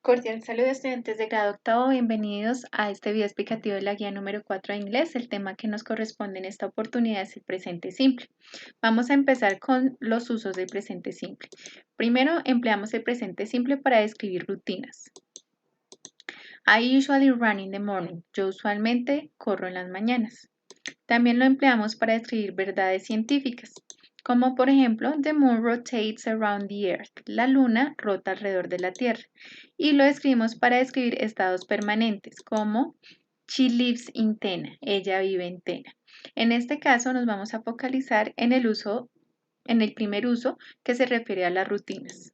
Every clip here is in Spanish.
Cordial saludo, estudiantes de grado octavo. Bienvenidos a este video explicativo de la guía número 4 de inglés. El tema que nos corresponde en esta oportunidad es el presente simple. Vamos a empezar con los usos del presente simple. Primero, empleamos el presente simple para describir rutinas. I usually run in the morning. Yo usualmente corro en las mañanas. También lo empleamos para describir verdades científicas, como por ejemplo, the moon rotates around the earth. La luna rota alrededor de la Tierra. Y lo escribimos para describir estados permanentes, como she lives in Tena. Ella vive en Tena. En este caso nos vamos a focalizar en el primer uso, que se refiere a las rutinas.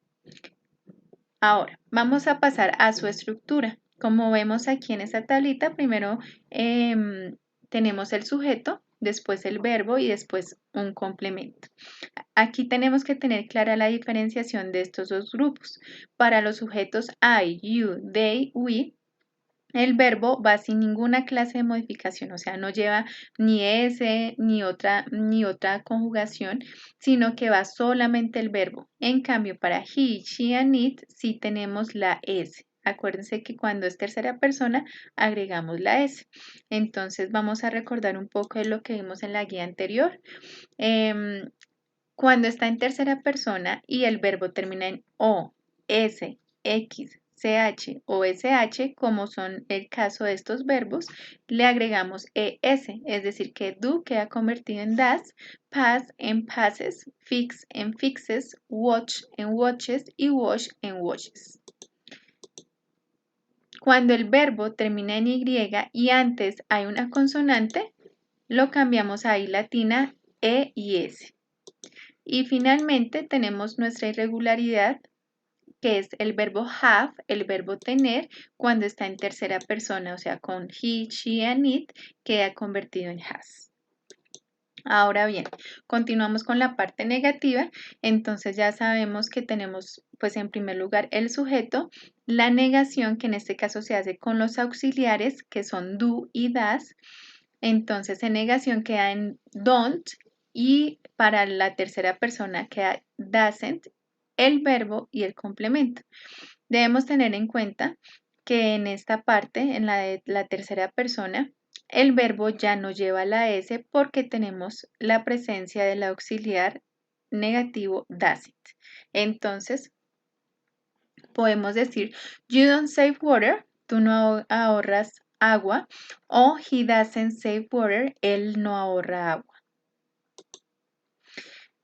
Ahora, vamos a pasar a su estructura. Como vemos aquí en esta tablita, primero tenemos el sujeto, después el verbo y después un complemento. Aquí tenemos que tener clara la diferenciación de estos dos grupos. Para los sujetos I, you, they, we, el verbo va sin ninguna clase de modificación, o sea, no lleva ni S ni otra conjugación, sino que va solamente el verbo. En cambio, para he, she and it sí tenemos la S. Acuérdense que cuando es tercera persona agregamos la S. Entonces vamos a recordar un poco de lo que vimos en la guía anterior. Cuando está en tercera persona y el verbo termina en O, S, X, CH o SH, como son el caso de estos verbos, le agregamos ES, es decir, que do queda convertido en das, pass en passes, fix en fixes, watch en watches y wash en washes. Cuando el verbo termina en Y y antes hay una consonante, lo cambiamos a I latina, E y S. Y finalmente tenemos nuestra irregularidad, que es el verbo have, el verbo tener, cuando está en tercera persona, o sea, con he, she and it, queda convertido en has. Ahora bien, continuamos con la parte negativa. Entonces ya sabemos que tenemos, pues en primer lugar, el sujeto, la negación, que en este caso se hace con los auxiliares, que son do y das. Entonces en negación queda en don't y para la tercera persona queda doesn't, el verbo y el complemento. Debemos tener en cuenta que en esta parte, en la de la tercera persona, el verbo ya no lleva la S porque tenemos la presencia del auxiliar negativo doesn't. Entonces, podemos decir, you don't save water, tú no ahorras agua, o he doesn't save water, él no ahorra agua.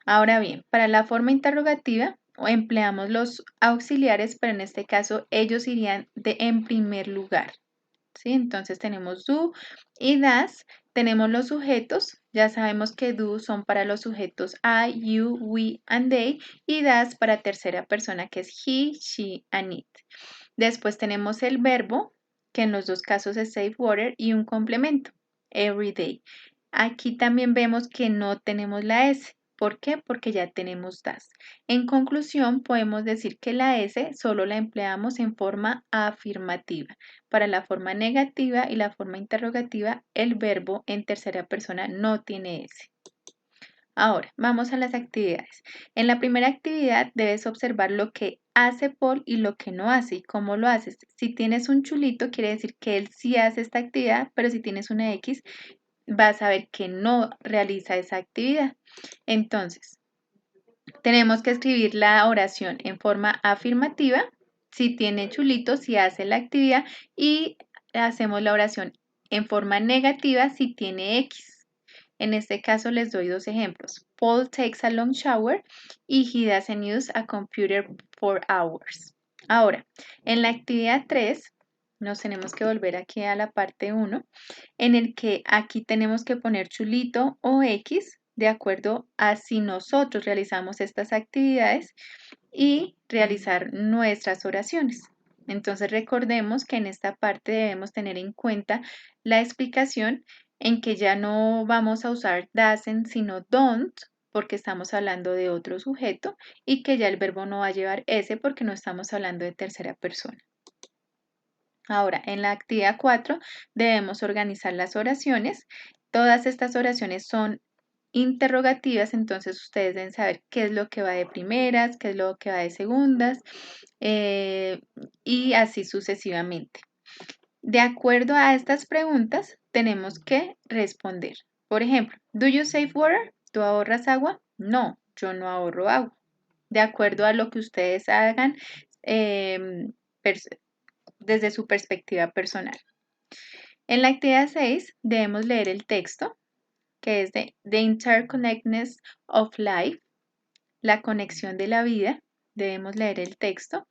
Ahora bien, para la forma interrogativa empleamos los auxiliares, pero en este caso ellos irían en primer lugar. ¿Sí? Entonces tenemos do y das, tenemos los sujetos, ya sabemos que do son para los sujetos I, you, we and they, y das para tercera persona, que es he, she and it. Después tenemos el verbo, que en los dos casos es save water, y un complemento, every day. Aquí también vemos que no tenemos la S. ¿Por qué? Porque ya tenemos das. En conclusión, podemos decir que la S solo la empleamos en forma afirmativa. Para la forma negativa y la forma interrogativa, el verbo en tercera persona no tiene S. Ahora, vamos a las actividades. En la primera actividad debes observar lo que hace Paul y lo que no hace. ¿Y cómo lo haces? Si tienes un chulito, quiere decir que él sí hace esta actividad, pero si tienes una X, vas a ver que no realiza esa actividad. Entonces, tenemos que escribir la oración en forma afirmativa. Si tiene chulito, si hace la actividad, y hacemos la oración en forma negativa si tiene X. En este caso les doy dos ejemplos. Paul takes a long shower y he doesn't use a computer for hours. Ahora, en la actividad 3, nos tenemos que volver aquí a la parte 1, en el que aquí tenemos que poner chulito o X de acuerdo a si nosotros realizamos estas actividades y realizar nuestras oraciones. Entonces recordemos que en esta parte debemos tener en cuenta la explicación en que ya no vamos a usar doesn't sino don't, porque estamos hablando de otro sujeto, y que ya el verbo no va a llevar S porque no estamos hablando de tercera persona. Ahora, en la actividad 4 debemos organizar las oraciones. Todas estas oraciones son interrogativas, entonces ustedes deben saber qué es lo que va de primeras, qué es lo que va de segundas, y así sucesivamente. De acuerdo a estas preguntas, tenemos que responder. Por ejemplo, ¿do you save water? ¿Tú ahorras agua? No, yo no ahorro agua. De acuerdo a lo que ustedes hagan desde su perspectiva personal. En la actividad 6 debemos leer el texto, que es de The Interconnectedness of Life, la conexión de la vida. Debemos leer el texto.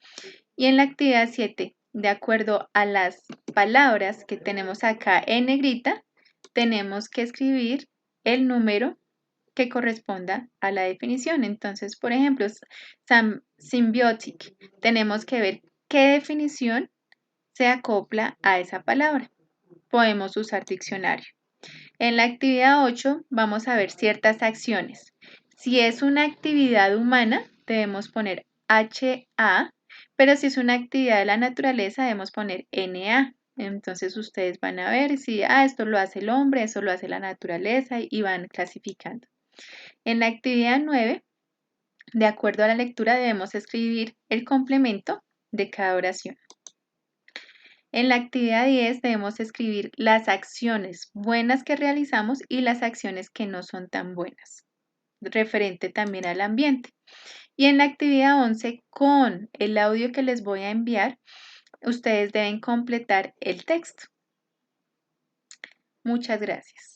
Y en la actividad 7, de acuerdo a las palabras que tenemos acá en negrita, tenemos que escribir el número que corresponda a la definición. Entonces, por ejemplo, symbiotic, tenemos que ver qué definición se acopla a esa palabra. Podemos usar diccionario. En la actividad 8 vamos a ver ciertas acciones. Si es una actividad humana, debemos poner HA, pero si es una actividad de la naturaleza, debemos poner NA. Entonces ustedes van a ver si esto lo hace el hombre, eso lo hace la naturaleza y van clasificando. En la actividad 9, de acuerdo a la lectura, debemos escribir el complemento de cada oración. En la actividad 10 debemos escribir las acciones buenas que realizamos y las acciones que no son tan buenas, referente también al ambiente. Y en la actividad 11, con el audio que les voy a enviar, ustedes deben completar el texto. Muchas gracias.